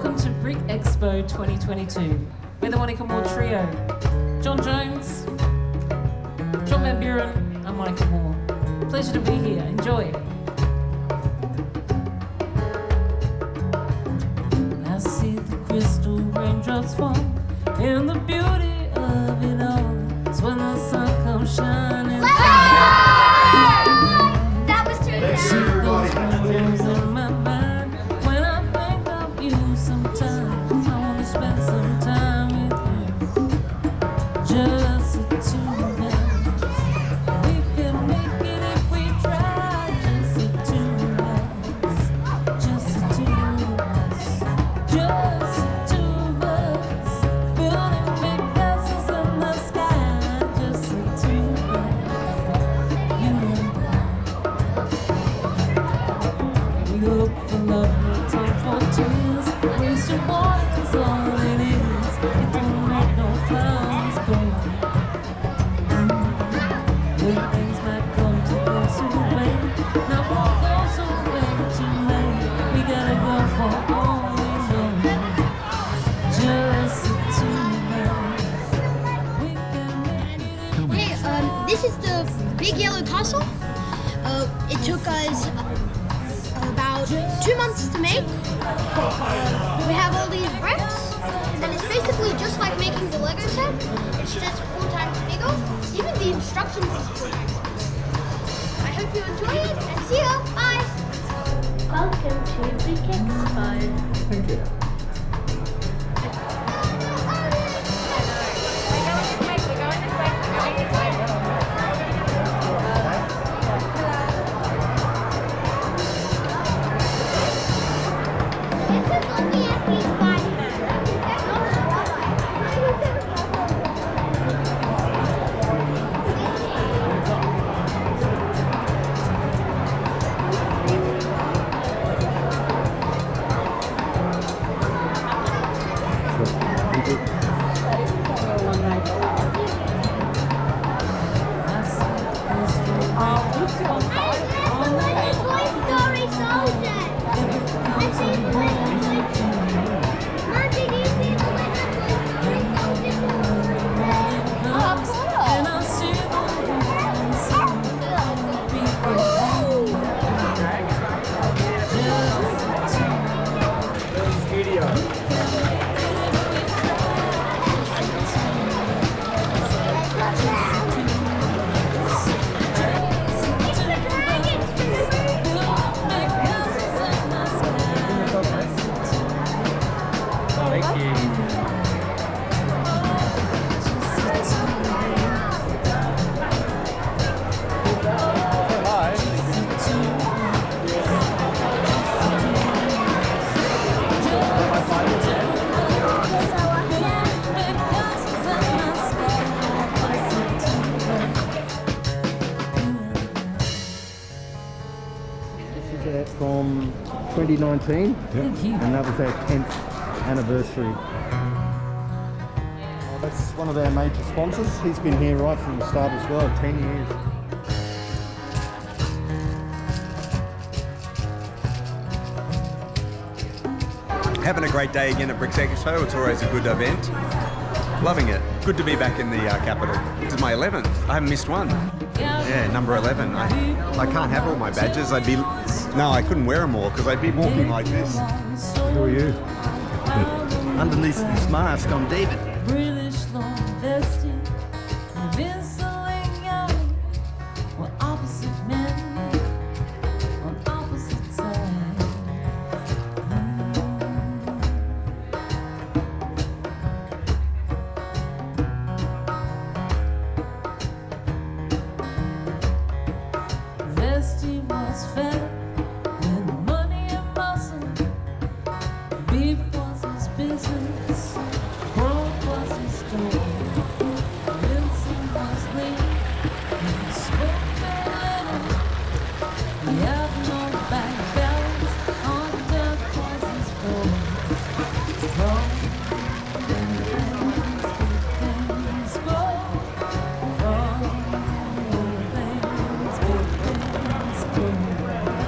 Welcome to Brick Expo 2022. We're the Monica Moore Trio. John Jones, John Van Buren, and Monica Moore. Pleasure to be here. Enjoy. I see the crystal raindrops fall, and the beauty of it all is when the sun comes shining. That was too In my mind, when I think of you, sometimes I want to spend some time with you. Just the two of us. We can make it if we try. Just the two of us. Just the two of us. Just the two of us. Building big castles in the sky. Just the two of us. You and we look for love, no time for tears. Wasted water's all it is. It don't make no flowers grow. Good things might come to those who wait. Now for those who wait too late, we gotta go for all we know. Just the two of us. We can make it if we Hey, this is the big yellow castle. It took us about 2 months to make. We have all these bricks, and it's basically just like making the Lego set. It's just 4 times bigger. Even the instructions is 4 times bigger. I hope you enjoy it, and see ya. Bye. Welcome to Brick Expo. Thank you. And I see the ones and the people. Thank you. This is from 2019, Thank you. and that was our 10th anniversary. That's one of our major sponsors. He's been here right from the start as well, 10 years. Having a great day again at Bricks Expo. It's always a good event. Loving it. Good to be back in the capital. This is my 11th. I haven't missed one. Yeah, number 11. I can't have all my badges. No, I couldn't wear them all because I'd be walking like this. Who are you? Underneath this mask, I'm David. British long vested, invincible young. We're opposite men on opposite sides. Vesty was fed with money and muscle. Beef was his business. Growth was his story. Vincent was late. He spoke very little. He had no back balance. On death was his voice. From things go. From things go.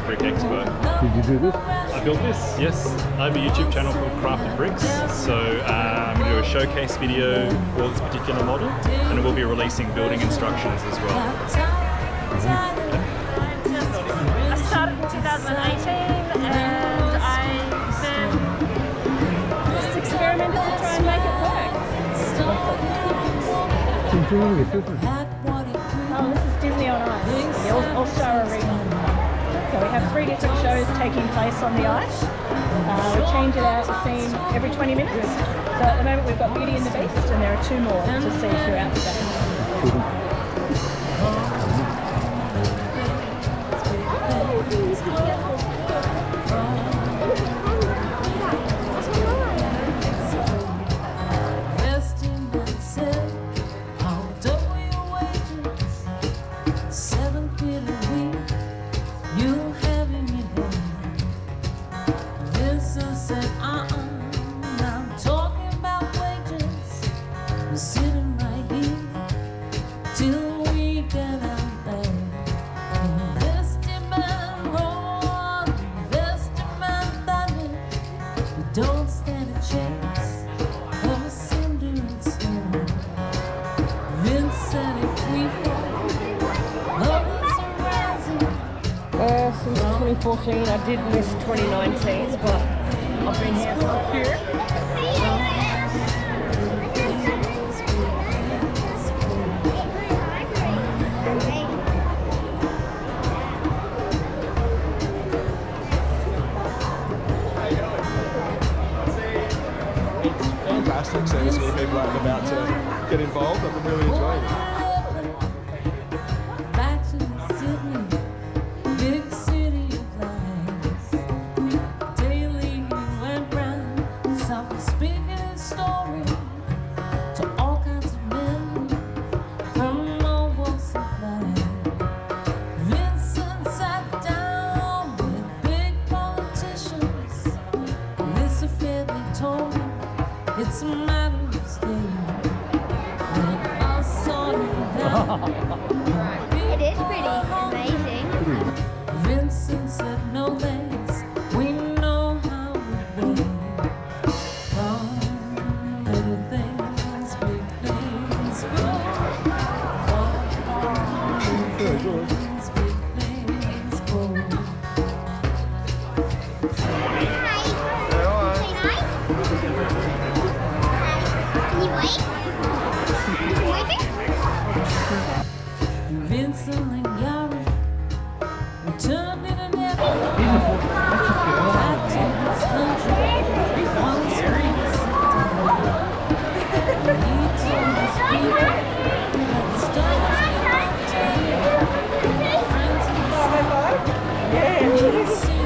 Brick Expo. Did you do this? I built this, yes. I have a YouTube channel called Crafted Bricks, so I'm going to do a showcase video for this particular model, and we'll be releasing building instructions as well. I started in 2018 and I've just experimented to try and make it work. Enjoying this, isn't it? Oh, this is Disney on Ice, the All-Star Arena. So we have 3 different shows taking place on the ice. We change it out the scene every 20 minutes. So at the moment we've got Beauty and the Beast, and there are 2 more to see throughout the day. Don't stand a chance of a cindering storm. Vince said if we fall, love is rising. Since 2014, I did miss 2019, but I've been here for a few. Fantastic seeing so many people out and about to get involved. I've been really enjoying it. Back to the Sydney, big city of lights. Daily we went round, softly speaking his story to all kinds of men from all walks of life. Vincent sat down with big politicians. This affair they told him, it's a matter of state. When I saw you It is pretty amazing. Vincent said no thanks, we know how it goes. From little things, big things go. From little things, big things go. Vincent and Gary returned in an airplane back to his country. One spring September, he told his people that the stars friends in the city,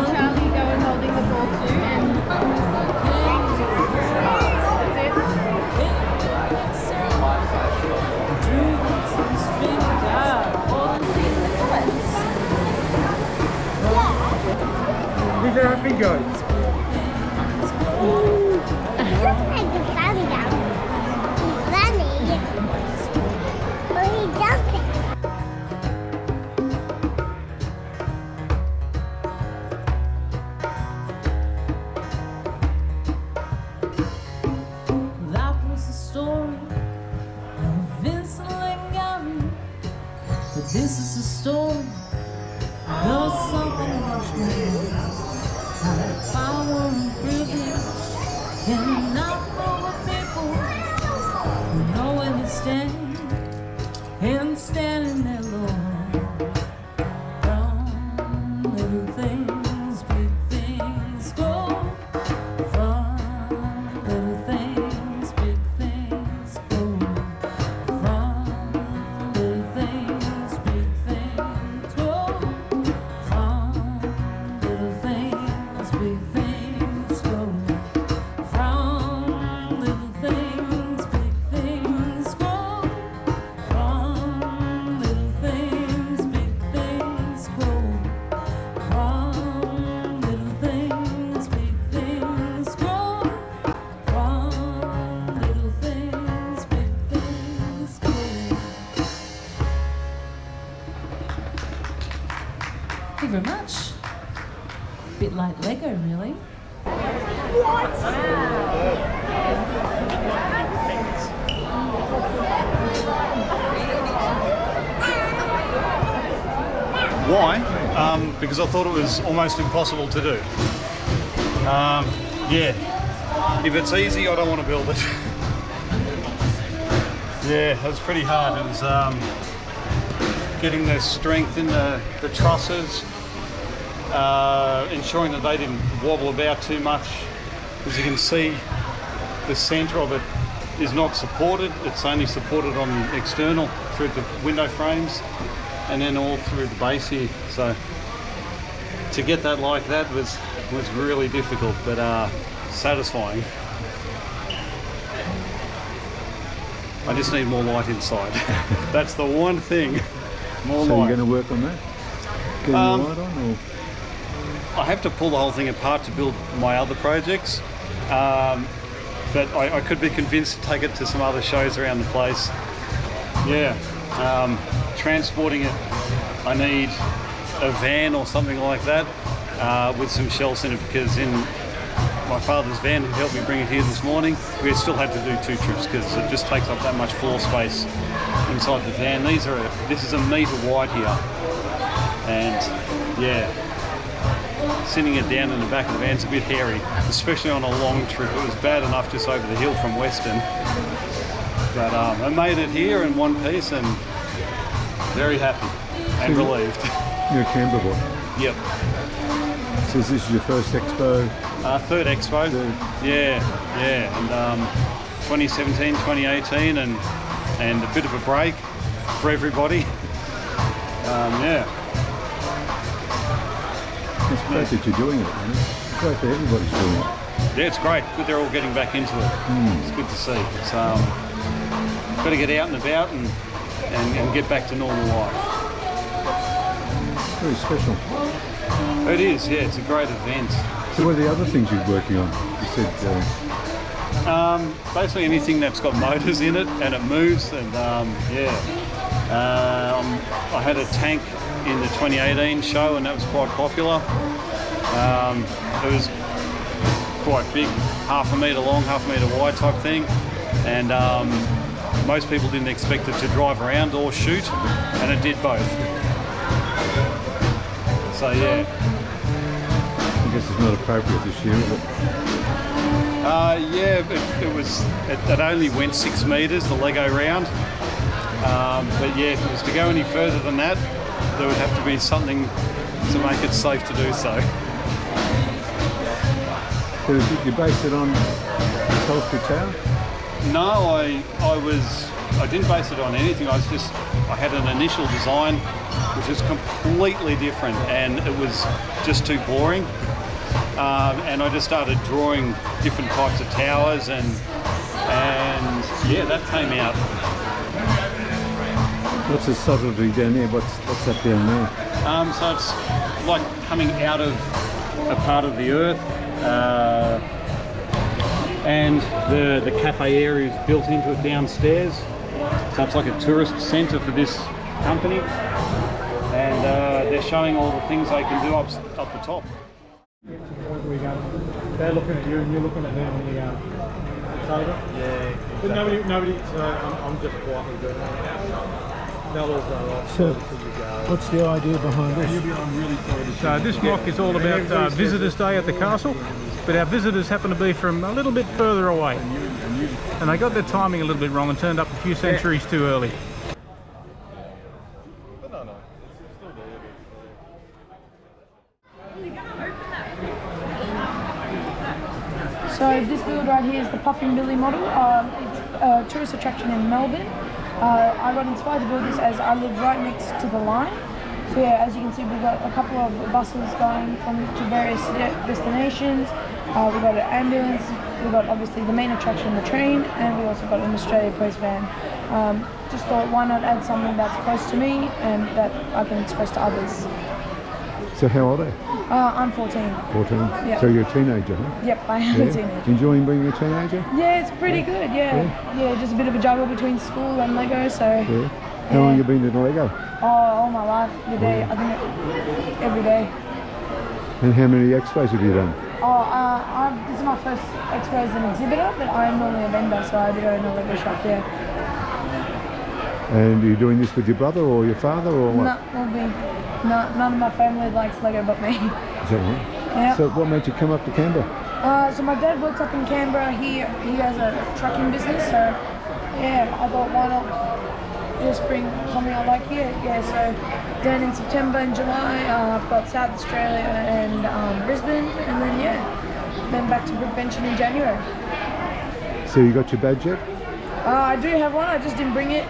Charlie go and holding the ball too, and These are happy goats. that was the story of Vincent and Gary. But this is the story of something much more. Power and privilege cannot over people who know where they stand and standing there alone. From little things, big things go. From little things, big things go. From little things, big things go. From little things, big things go. From little things, big things go. From very much. Bit like Lego, really. Why? Because I thought it was almost impossible to do. Yeah, if it's easy, I don't want to build it. Yeah, it was pretty hard. It was getting the strength in the trusses, ensuring that they didn't wobble about too much. As you can see, the centre of it is not supported. It's only supported on the external through the window frames and then all through the base here. So to get that like that was really difficult, but satisfying. I just need more light inside. That's the one thing. More So light. you're going to work on that? Getting the light on? Or? I have to pull the whole thing apart to build my other projects, but I could be convinced to take it to some other shows around the place. Yeah, transporting it, I need a van or something like that with some shelves in it, because in my father's van who helped me bring it here this morning, we still had to do 2 trips because it just takes up that much floor space inside the van. This is a metre wide here, and yeah, sending it down in the back of the van's a bit hairy, especially on a long trip. It was bad enough just over the hill from Western, but I made it here in one piece and very happy and relieved. You're a Canberra boy. Yep. So this is your first Expo? Third Expo. Yeah. And 2017, 2018, and a bit of a break for everybody. Yeah. It's great that you're doing it, man. It's great that everybody's doing it. Yeah, it's great. Good they're all getting back into it. It's good to see. It's got to get out and about and get back to normal life. Very special. It is, yeah. It's a great event. So what are the other things you're working on? You said... basically anything that's got motors in it and it moves, and yeah. I had a tank in the 2018 show and that was quite popular. It was quite big, 1/2 metre long, 1/2 metre wide type thing, and most people didn't expect it to drive around or shoot, and it did both. So yeah. I guess it's not appropriate this year, is it? Yeah, it only went 6 metres, the Lego round. But yeah, if it was to go any further than that, there would have to be something to make it safe to do so. So you based it on Telstra Tower? No, I didn't base it on anything. I had an initial design which was completely different, and it was just too boring. And I just started drawing different types of towers, and yeah, that came out. What's the subtlety down there? What's that down there? So it's like coming out of a part of the earth, and the cafe area is built into it downstairs. So it's like a tourist centre for this company, and they're showing all the things they can do up the top. They're looking at you and you're looking at them on the table. Yeah. But nobody. So I'm just quietly doing it. They'll all go off. So, You go. what's the idea behind this? I'm really sorry. So this mock is all about Visitors Day at the castle, but our visitors happen to be from a little bit further away, and they got their timing a little bit wrong and turned up a few centuries too early. So this build right here is the Puffin Billy model. It's a tourist attraction in Melbourne. I got inspired to build this as I live right next to the line. So yeah, as you can see, we've got a couple of buses going to various destinations. We've got an ambulance, we've got obviously the main attraction, the train, and we also got an Australia Post van. Just thought, why not add something that's close to me and that I can express to others. So how old are you? I'm 14. 14? Yeah. So you're a teenager, huh? Yep, I am a teenager. Enjoying being a teenager? Yeah, it's pretty good, yeah. Yeah, just a bit of a juggle between school and Lego, so How long have you been in Lego? Oh, all my life, every day. I think every day. And how many expos have you done? This is my first expo as an exhibitor, but I am normally a vendor, so I do own a Lego shop there. And are you doing this with your brother or your father or what? No, will be. No, none of my family likes Lego but me. Is that right? Yeah. So what made you come up to Canberra? So my dad works up in Canberra. He has a trucking business, so yeah, I thought why not just bring something I like here. Yeah, so then in September and July, I've got South Australia and Brisbane, and then then back to Brookbench in January. So you got your badge yet? I do have one. I just didn't bring it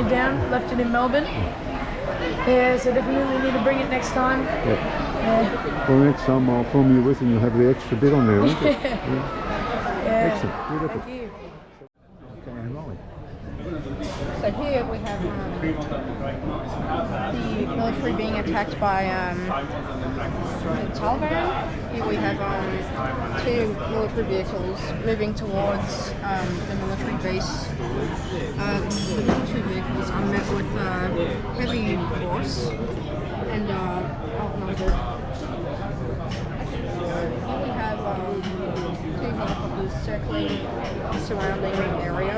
down. Left it in Melbourne. Yeah, so definitely need to bring it next time. Yeah. Yeah. Well, next time I'll film you with and you'll have the extra bit on there, won't you? Yeah. Excellent. Beautiful. Thank you. Okay, and Molly. So here we have the military being attacked by the Taliban. Here we have two military vehicles moving towards the military base. The military vehicles are met with heavy force and outnumbered. Here we have two helicopters circling the surrounding area.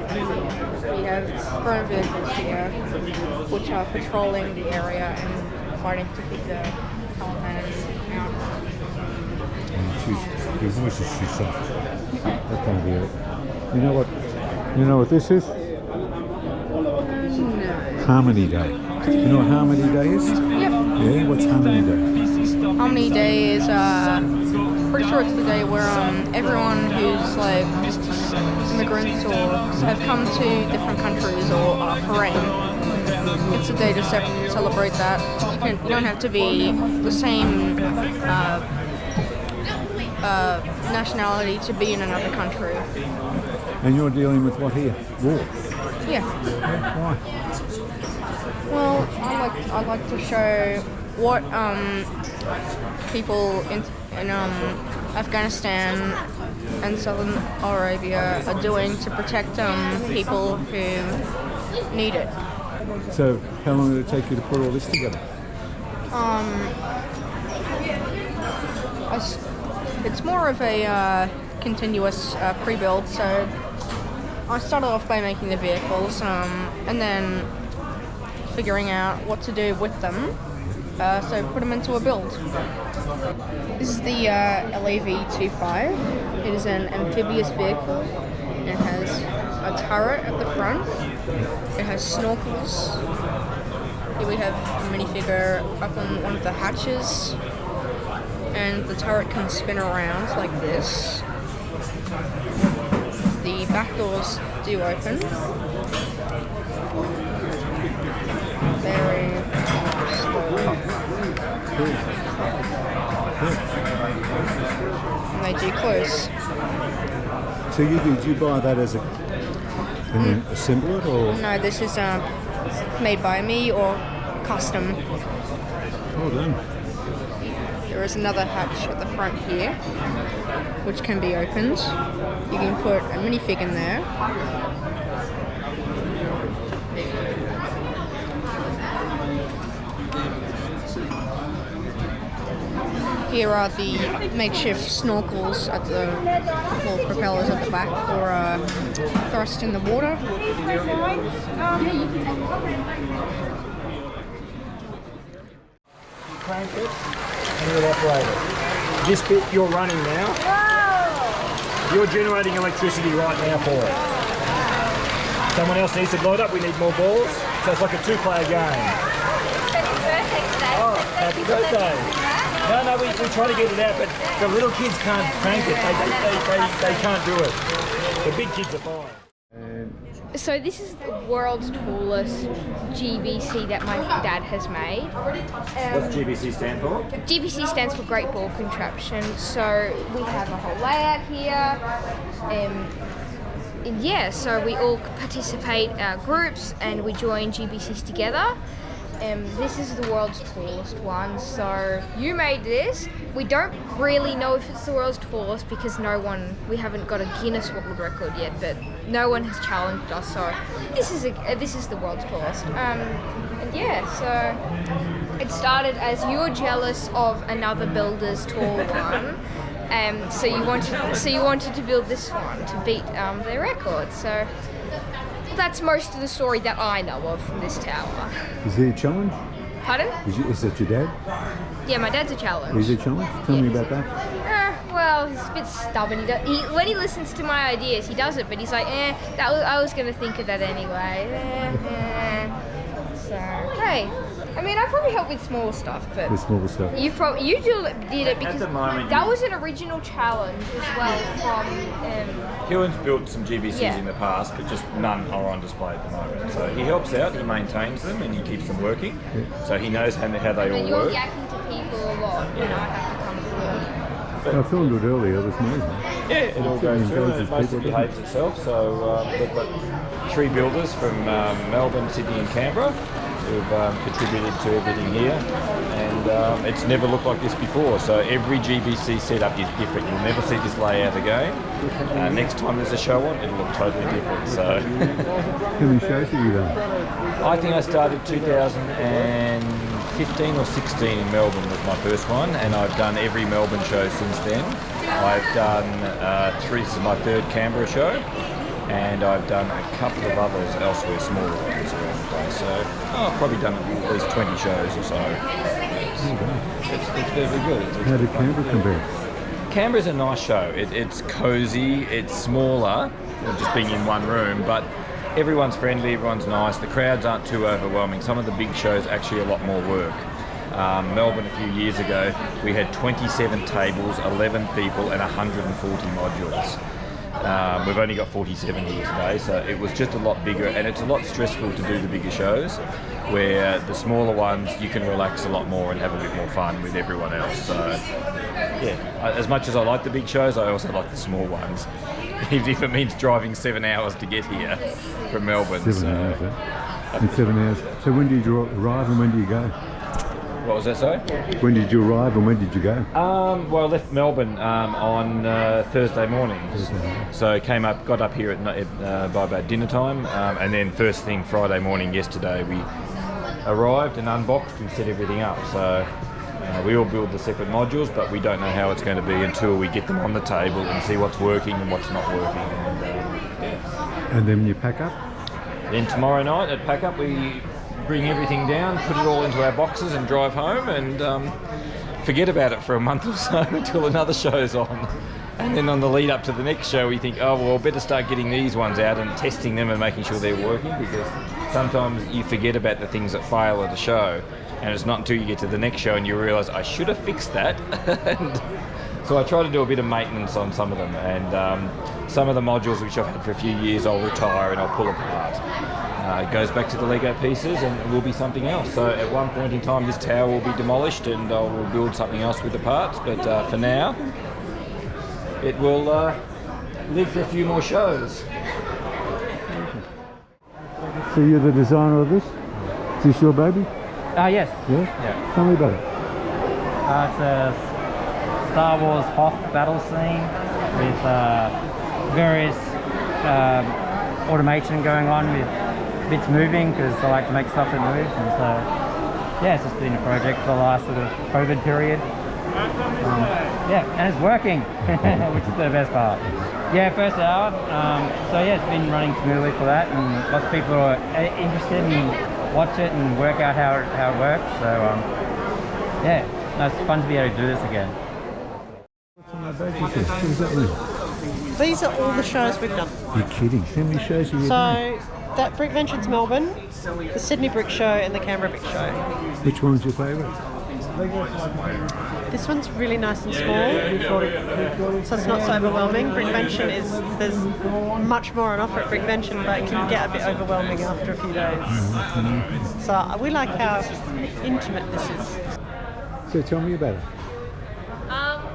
We have ground vehicles here which are patrolling the area and fighting to keep the Taliban out. Your voice is too soft. That can't be it. You know what this is? No. Harmony Day. You know what Harmony Day is? Yep. Yeah, what's Harmony Day? Harmony Day is pretty sure it's the day where everyone who's like immigrants or have come to different countries or are foreign, it's a day to celebrate that. You don't have to be the same nationality to be in another country. And you're dealing with what here? War? Yeah. Why? Well, I like to show what people in Afghanistan and Southern Arabia are doing to protect people who need it. So, how long did it take you to put all this together? It's more of a continuous pre-build. So I started off by making the vehicles and then figuring out what to do with them. So put them into a build. This is the LAV-25. It is an amphibious vehicle. It has a turret at the front. It has snorkels. Here we have a minifigure up on one of the hatches. And the turret can spin around like this. The back doors do open. Very slowly. And they do close. So did you buy that as and then assemble it or? No, this is made by me or custom. Well done. There is another hatch at the front here, which can be opened. You can put a minifig in there. Here are the makeshift snorkels at the propellers at the back for thrust in the water. Crank it and it'll operate it. This bit you're running now. You're generating electricity right now for it. Someone else needs to load up. We need more balls. So it's like a two-player game. Happy birthday today. Oh, happy birthday. No, we try to get it out, but the little kids can't crank it. They can't do it. The big kids are fine. So this is the world's tallest GBC that my dad has made. What's GBC stand for? GBC stands for Great Ball Contraption. So we have a whole layout here. And yeah, so we all participate groups and we join GBCs together. this is the world's tallest one. So you made this. We don't really know if it's the world's tallest because we haven't got a Guinness World Record yet, but no one has challenged us. So this is the world's tallest. And yeah, so it started as you're jealous of another builder's tall one. So you wanted to build this one to beat their record. So that's most of the story that I know of from this tower. Is there a challenge? Pardon? Is that your dad? Yeah, my dad's a challenge. Is there a challenge? Tell me about that. Well, he's a bit stubborn. When he listens to my ideas, he does it, but he's like, I was going to think of that anyway. So, hey. I mean, I probably help with small stuff, but with small stuff. You did it because that was an original challenge as well from. Hewin's built some GBCs in the past, but just none are on display at the moment. So he helps out, he maintains them, and he keeps them working. Yeah. So he knows how they all you're work. You're yakking to people a lot, I have to come through. I filmed it earlier, it was amazing. Yeah, it all goes through and it mostly behaves itself. So we've got 3 builders from Melbourne, Sydney and Canberra who've contributed to everything here, and it's never looked like this before. So every GBC setup is different. You'll never see this layout again. Next time there's a show on, it'll look totally different. So how many shows have you done? I think I started 2015 or 16 in Melbourne was my first one, and I've done every Melbourne show since then. I've done this is my 3rd Canberra show, and I've done a couple of others elsewhere, smaller ones around the place. So I've probably done at least 20 shows or so. It's very good. How did Canberra compare? Canberra's a nice show. It's cosy, it's smaller, just being in one room, but everyone's friendly, everyone's nice. The crowds aren't too overwhelming. Some of the big shows actually a lot more work. Melbourne a few years ago, we had 27 tables, 11 people, and 140 modules. We've only got 47 here today, so it was just a lot bigger, and it's a lot stressful to do the bigger shows, where the smaller ones you can relax a lot more and have a bit more fun with everyone else. So yeah, as much as I like the big shows, I also like the small ones, even if it means driving 7 hours to get here from Melbourne. 7 hours, in 7 hours. So when did you arrive and when do you go? What was that, sorry? When did you arrive and when did you go? Well, I left Melbourne on Thursday morning. So got up here by about dinner time, and then first thing Friday morning yesterday we arrived and unboxed and set everything up. So we all build the separate modules, but we don't know how it's going to be until we get them on the table and see what's working and what's not working. And then you pack up? Then tomorrow night at pack up we bring everything down, put it all into our boxes and drive home, and forget about it for a month or so until another show's on. And then on the lead up to the next show we think, oh well, better start getting these ones out and testing them and making sure they're working, because sometimes you forget about the things that fail at a show, and it's not until you get to the next show and you realise I should have fixed that. And so I try to do a bit of maintenance on some of them, and some of the modules which I've had for a few years I'll retire and I'll pull apart. It goes back to the Lego pieces and it will be something else. So at one point in time this tower will be demolished and I will build something else with the parts, but for now it will live for a few more shows. So you're the designer of this? Is this your baby? Yes. Yeah? Tell me about it. It's a Star Wars Hoth battle scene with various automation going on with bits moving, because I like to make stuff that moves, and so yeah, it's just been a project for the last sort of COVID period. Yeah, and it's working, which is the best part. Yeah, first hour. So yeah, it's been running smoothly for that, and lots of people are interested and watch it and work out how it works. So yeah, no, it's fun to be able to do this again. What's on that baby? What does that mean? These are all the shows we've done. You're kidding. How many shows have you done? So that Brick Venture's Melbourne, the Sydney Brick Show and the Canberra Brick Show. Which one's your favourite? This one's really nice and small, so it's not so overwhelming. Brick Venture there's much more on offer at Brick Venture, but it can get a bit overwhelming after a few days. So we like how intimate this is. So tell me about it.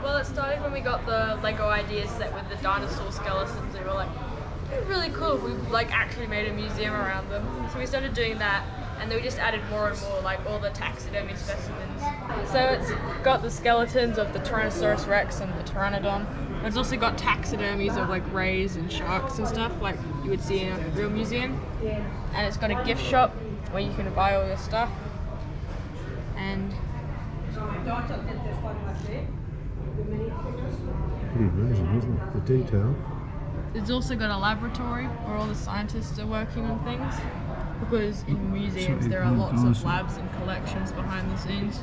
Well, it started when we got the Lego idea set with the Dinosaur Skeletons. They were like, it'd be really cool if we actually made a museum around them. So we started doing that, and then we just added more and more, like all the taxidermy specimens. So it's got the skeletons of the Tyrannosaurus Rex and the Pteranodon. It's also got taxidermies of like rays and sharks and stuff like you would see in a real museum. And it's got a gift shop where you can buy all your stuff. And Pretty amazing, isn't it? The detail. it's also got a laboratory where all the scientists are working on things. Because in museums there are lots of labs and collections behind the scenes.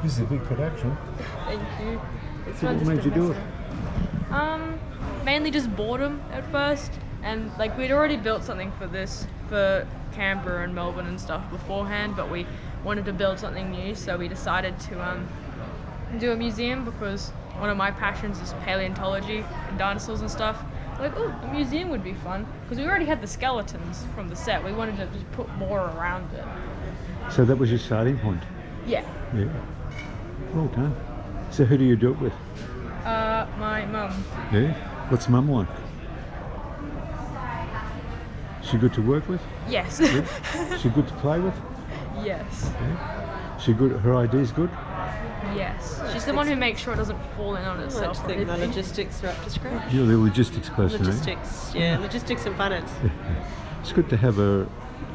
This is a big production. Thank you. It's So fun what just made to you do mess it? Mainly just boredom at first, and like we'd already built something for this for Canberra and Melbourne and stuff beforehand, but we wanted to build something new, so we decided to do a museum because one of my passions is paleontology and dinosaurs and stuff. Like, oh, a museum would be fun because we already had the skeletons from the set. We wanted to just put more around it. So that was your starting point? Yeah. Yeah. Well done. So who do you do it with? My mum. Yeah? What's Mum like? She good to work with? Yes. Yeah? She good to play with? Yes. Yeah? She good? Her idea's good? Yes. She's the one who makes sure it doesn't fall in on itself. I just think the logistics are up to scratch. You're the logistics person, Logistics, yeah, logistics and finance. Eh? It's good to have a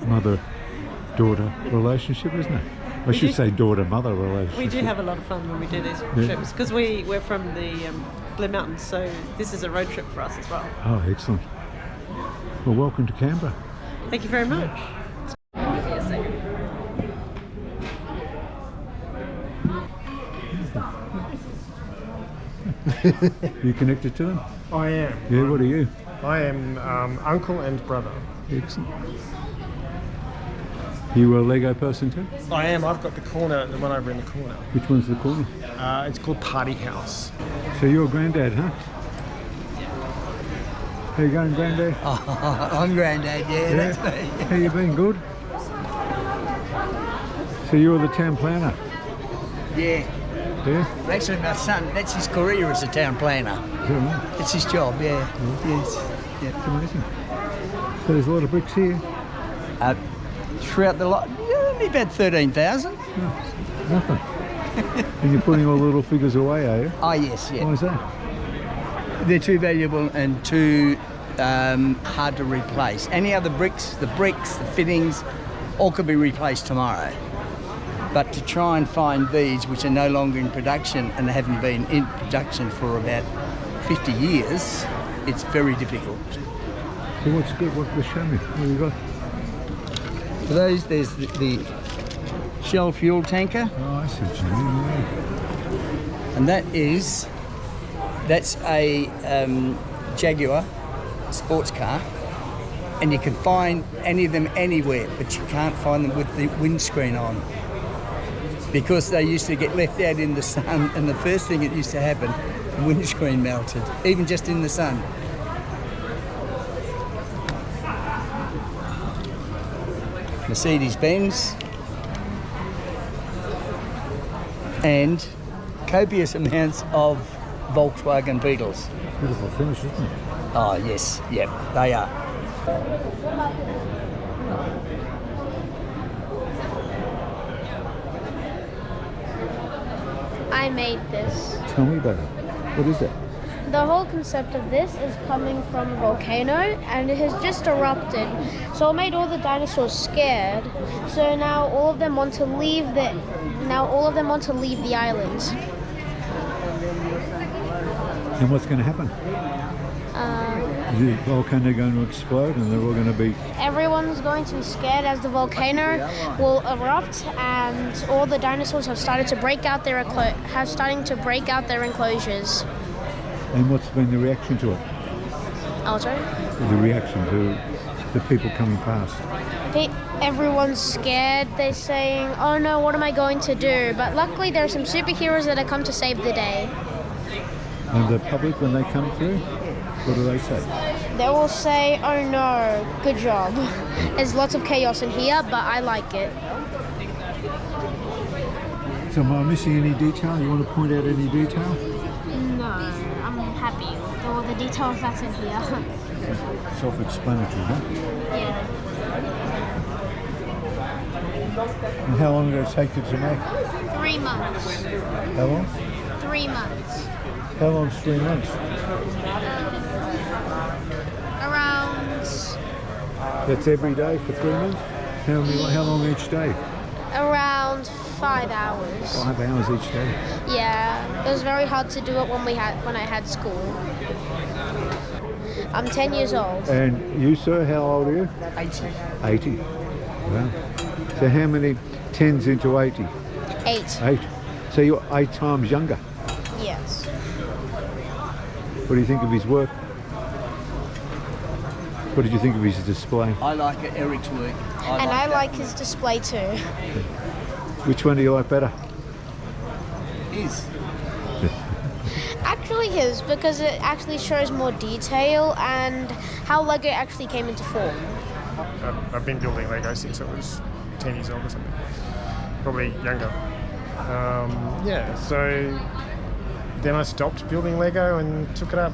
mother-daughter relationship, isn't it? I We should do- say daughter-mother relationship. We do have a lot of fun when we do these Yeah. trips because we're from the Blue Mountains, so this is a road trip for us as well. Oh, excellent. Well, welcome to Canberra. Thank you very much. You connected to them? I am. Yeah, what are you? I am uncle and brother. Excellent. You a Lego person too? I am. I've got the corner, the one over in the corner. Which one's the corner? It's called Party House. So you're granddad, huh? How you going, granddad? I'm granddad, yeah, that's me. How you been? Good? So you're the town planner? Yeah. Yeah? Actually, my son, that's his career as a town planner. Is that right? It's his job, yeah. Yes. It's amazing. So there's a lot of bricks here? Throughout the lot, only about 13,000. Nothing. And you're putting all the little figures away, are you? Oh, yes, yeah. Why is that? They're too valuable and too hard to replace. Any other bricks, the fittings, all could be replaced tomorrow. But to try and find these, which are no longer in production and haven't been in production for about 50 years, it's very difficult. So what's good? What show me? What you got? For those, there's the Shell fuel tanker. Oh, I see what you mean, yeah. And that's a Jaguar sports car, and you can find any of them anywhere, but you can't find them with the windscreen on because they used to get left out in the sun, and the first thing that used to happen, the windscreen melted, even just in the sun. Mercedes-Benz, and copious amounts of Volkswagen Beetles. Beautiful finish, isn't it? Oh yes, yep, they are. I made this. Tell me about it. What is it? The whole concept of this is coming from a volcano, and it has just erupted. So it made all the dinosaurs scared. So now all of them want to leave the island. And what's going to happen? Is the volcano going to explode and they're all going to be... Everyone's going to be scared as the volcano will erupt, and all the dinosaurs have started to break out their enclosures. And what's been the reaction to it? Oh, sorry? The reaction to the people coming past? Everyone's scared. They're saying, oh no, what am I going to do? But luckily there are some superheroes that have come to save the day. And the public, when they come through, what do they say? They will say, oh no, good job. There's lots of chaos in here, but I like it. So am I missing any detail? You want to point out any detail? No, I'm happy with all the details that's in here. Self-explanatory, huh? Yeah. And how long did it take you to make? 3 months. How long? 3 months. How long's 3 months? Around That's every day for 3 months? How long each day? around 5 hours. 5 hours each day. Yeah, it was very hard to do it when I had school. I'm 10 years old. And you, sir, how old are you? 80. 80. Wow. So how many 10s into 80? 8. 8. So you're 8 times younger. Yes. What do you think of his work? What did you think of his display? I like Eric's work. I like his display too. Which one do you like better? His. Actually his, because it actually shows more detail and how Lego actually came into form. I've been building Lego since I was 10 years old or something. Probably younger. Yeah, so then I stopped building Lego and took it up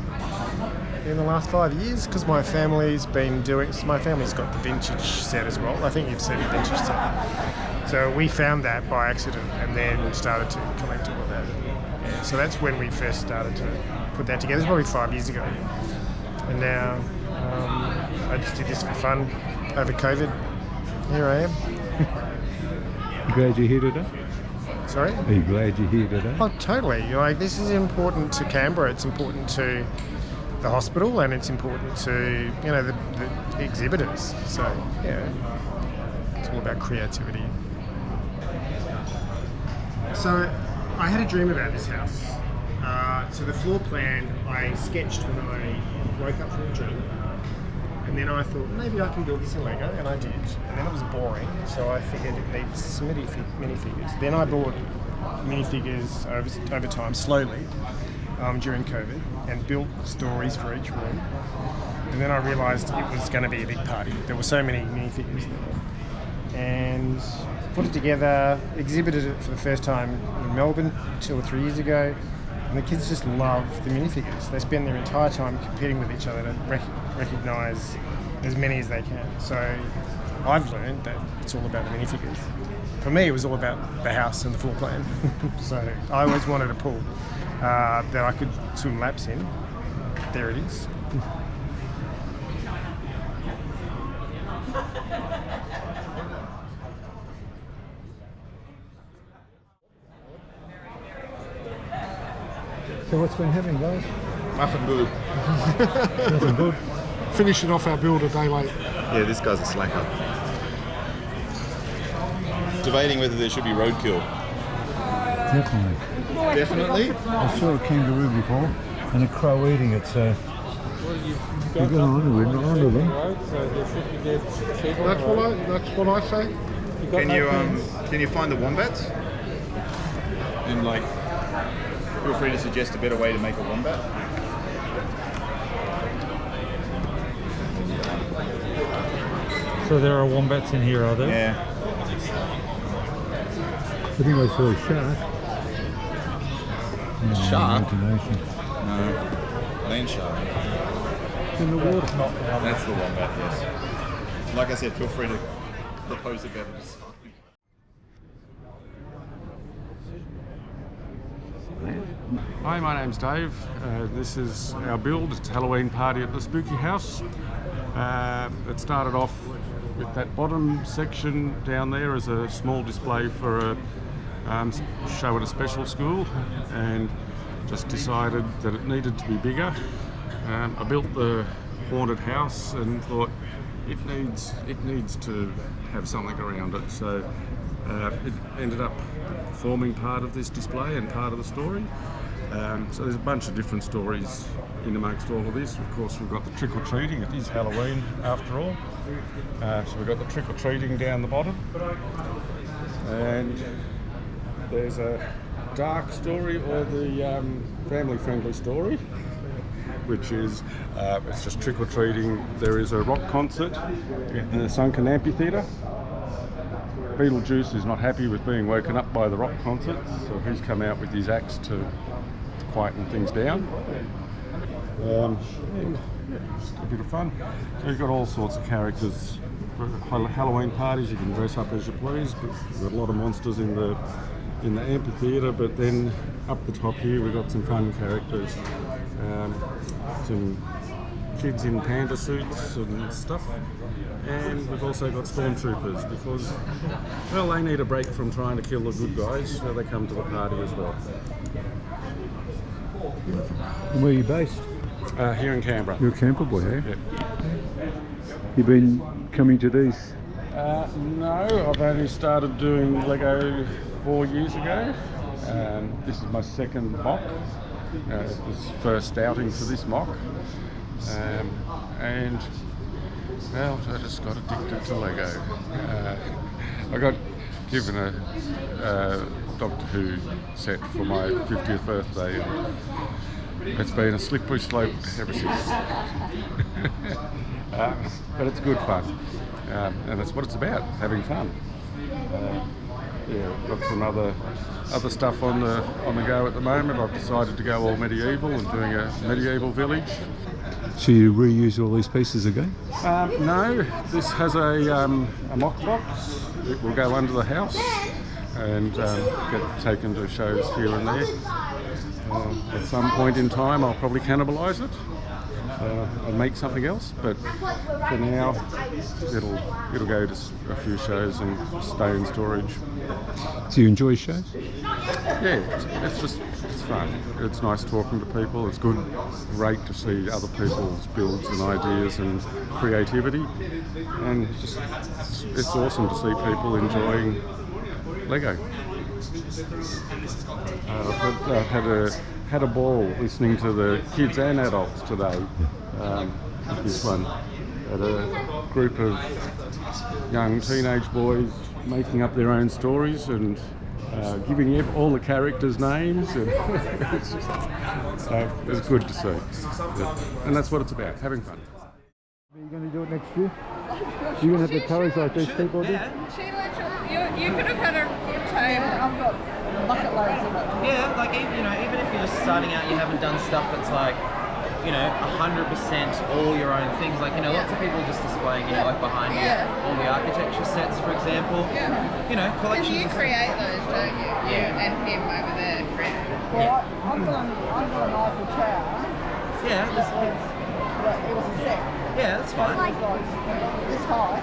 in the last 5 years because my family's got the vintage set as well. I think you've seen the vintage set. So we found that by accident and then started to collect all of that. Yeah, so that's when we first started to put that together. It's probably 5 years ago. And now I just did this for fun over COVID. Here I am. You glad you're here today? Sorry? Are you glad you're here today? Oh, totally. This is important to Canberra. It's important to the hospital, and it's important to the exhibitors. So yeah, it's all about creativity. So I had a dream about this house. So the floor plan I sketched when I woke up from a dream, and then I thought maybe I can build this in Lego, and I did. And then it was boring, so I figured it needs some minifigures. Then I bought minifigures over time, slowly, during COVID, and built stories for each room. And then I realised it was going to be a big party. There were so many minifigures there. And put it together, exhibited it for the first time in Melbourne 2 or 3 years ago. And the kids just love the minifigures. They spend their entire time competing with each other to recognise as many as they can. So I've learned that it's all about the minifigures. For me, it was all about the house and the floor plan. So I always wanted a pool that I could swim laps in. There it is. So what's been happening, guys? Nothing good. Nothing good. Finishing off our build a day late. Yeah, this guy's a slacker. Debating whether there should be roadkill. Definitely. Definitely? I saw a kangaroo before and a crow eating it, so we're going on with them. That's what I say. Can you find the wombats? And feel free to suggest a better way to make a wombat. So there are wombats in here, are there? Yeah. I think I saw a shark. Shark? Imagination. No. Land shark. In the water. That's the wombat, yes. Like I said, feel free to propose a better design. Hi, my name's Dave. This is our build. It's Halloween party at the Spooky House. It started off with that bottom section down there as a small display for a show at a special school, and just decided that it needed to be bigger. I built the haunted house and thought it needs to have something around it. So it ended up forming part of this display and part of the story. So there's a bunch of different stories in amongst all of this. Of course, we've got the trick-or-treating. It is Halloween after all. So we've got the trick-or-treating down the bottom. And there's a dark story, or the family-friendly story, which is it's just trick-or-treating. There is a rock concert in the sunken amphitheatre. Beetlejuice is not happy with being woken up by the rock concert, so he's come out with his axe to quieten things down. Just a bit of fun. So you've got all sorts of characters. For Halloween parties, you can dress up as you please, but we've got a lot of monsters in the amphitheatre, but then up the top here we've got some fun characters. Some kids in panda suits and stuff. And we've also got stormtroopers because, well, they need a break from trying to kill the good guys, so they come to the party as well. And where are you based? Here in Canberra. You're a Canberra boy, eh? Yep. You've been coming to these? No, I've only started doing Lego 4 years ago. This is my second mock. It was first outing for this mock. And well, I just got addicted to Lego. I got given a Doctor Who set for my 50th birthday, and it's been a slippery slope ever since. But it's good fun, and that's what it's about, having fun. Yeah, got some other stuff on the go at the moment. I've decided to go all medieval and doing a medieval village. So you reuse all these pieces again? No, this has a mock box. It will go under the house and get taken to shows here and there. At some point in time I'll probably cannibalise it and make something else, but for now it'll go to a few shows and stay in storage. Do you enjoy shows? Yeah, it's fun. It's nice talking to people. It's great to see other people's builds and ideas and creativity, and it's awesome to see people enjoying Lego. I've had a ball listening to the kids and adults today. This one had a group of young teenage boys making up their own stories and giving all the characters names. And it was good to see. And that's what it's about, having fun. Are you going to do it next year? You're going to have the courage like these people do? You could have had a good time. I've got bucket loads of it. Yeah, like even if you're just starting out, you haven't done stuff that's like, 100% all your own things. Like, lots of people just displaying, like behind you, all the architecture sets, for example. Collections. You create those, don't you? Yeah. And him over there. Well, I've got an Eiffel Tower. Yeah, it was a set. Yeah, that's fine. It was like this high.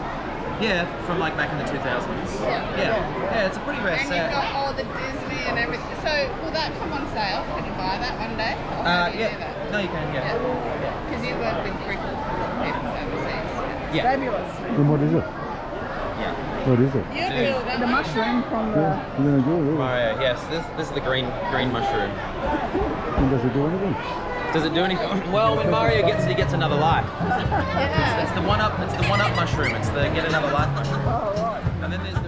Yeah, from like back in the 2000s. Yeah, it's a pretty rare and set. And you've got all the Disney and everything. So will that come on sale? Can you buy that one day? Or how do you do that? No, you can, yeah. Because you work with people overseas. Yeah. Fabulous. And what is it? Yeah. What is it? The mushroom from the... You're going to do it, really? Mario, yes. This is the green mushroom. And does it do anything? Does it do anything? Well, when Mario gets it, he gets another life. It's the one up mushroom. It's the get another life mushroom. Oh, right. And then there's the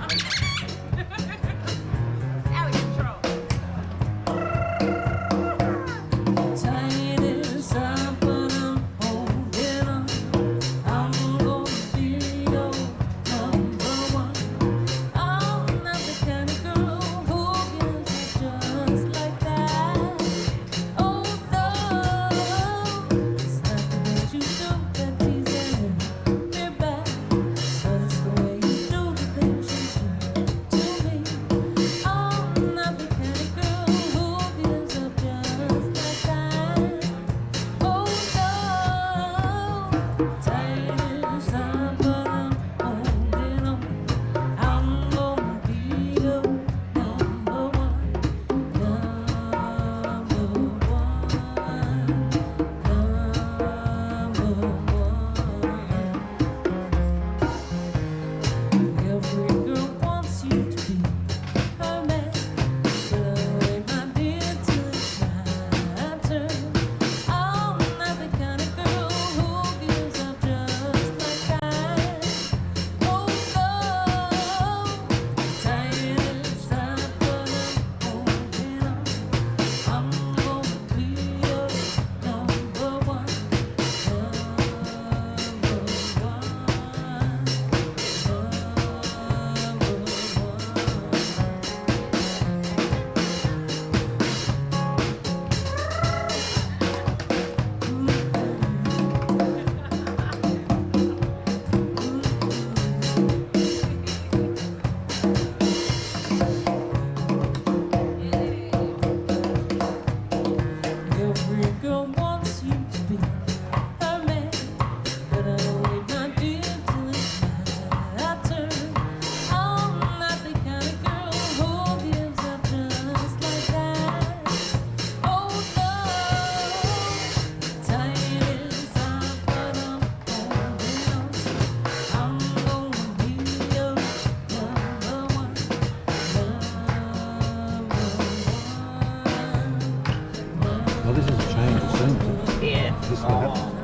to happen.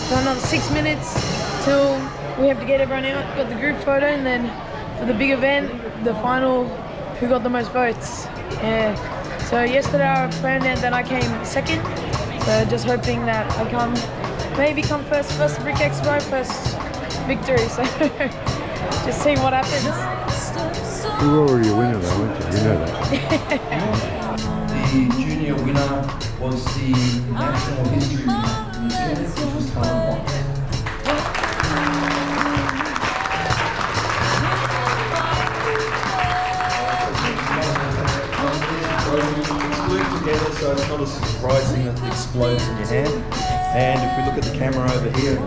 So another 6 minutes till we have to get everyone out. Got the group photo, and then for the big event, the final, who got the most votes. Yeah. So yesterday I found out that I came second. So just hoping that I maybe come first Brick Expo, first victory. So just see what happens. You were already a winner though, weren't you? You know that. The junior winner was the National History Museum, which was Canberra. It's glued together, so it's not as surprising that it explodes in your hand. And if we look at the camera over here,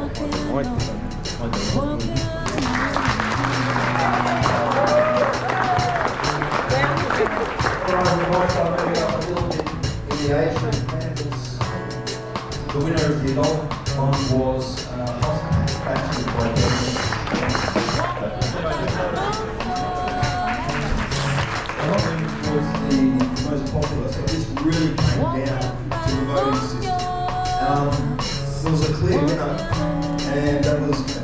the winner of the adult one was actually quite good. Was the most popular, so this really came down to the voting system. There was a clear winner, and that was a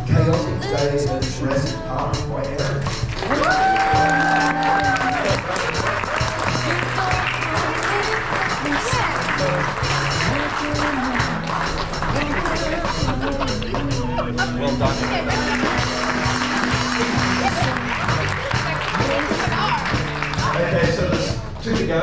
chaotic day at Jurassic Park by Eric. well done. Okay, so there's 2 to go.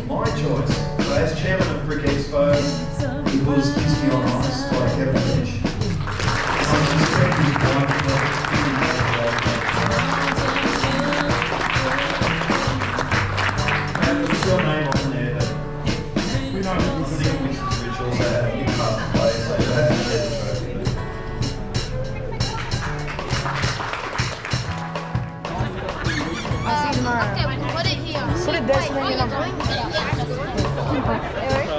My choice. So as chairman of Brick Expo, it was Disney on Ice by Kevin Lynch. And there's your name on there, but we know that we're putting Mrs. Rituals out in part of play, so you have to share the trophy. Put it here. Put it there so then you're not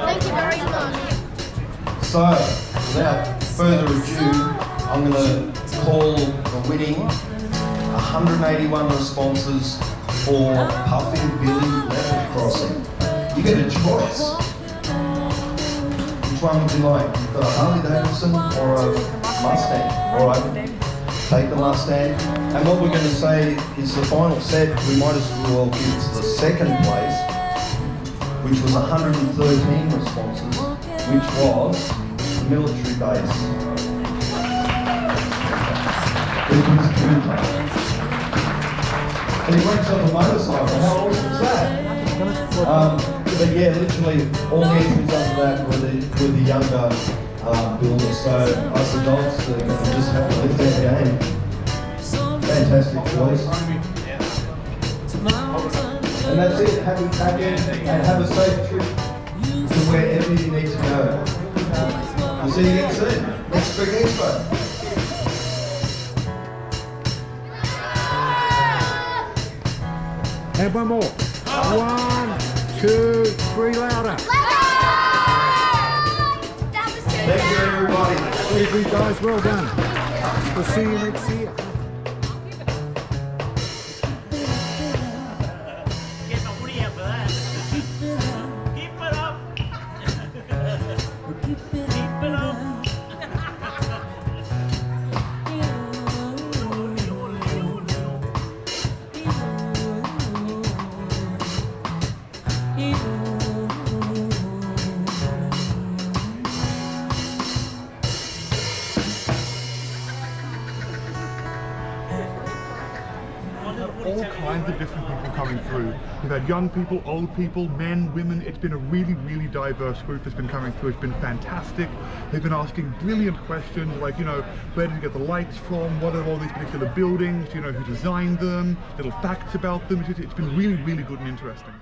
Thank you very much. So, without further ado, I'm going to call the winning 181 responses for Puffing Billy Level Crossing. You get a choice. Which one would you like? You've got a Harley Davidson or a Mustang? Alright, take the Mustang. And what we're going to say is the final set, we might as well give to the second place, which was 113 responses, which was the military base. It was Canberra. And he works on a motorcycle. How awesome is that? But yeah, literally all the entries under that were the younger builders. So I said, dogs, they're going to just have to lift their game. Fantastic choice. And that's it. Happy packing and have a safe trip to wherever you need to go. We'll see you again soon. Next Brick Expo. And one more. 1, 2, 3, louder. Thank you, everybody. Very good, guys. Well done. We'll see you next year. All kinds of different people coming through. We've had young people, old people, men, women. It's been a really, really diverse group that's been coming through. It's been fantastic. They've been asking brilliant questions like, you know, where did you get the lights from? What are all these particular buildings? Do you know who designed them? Little facts about them. It's been really, really good and interesting.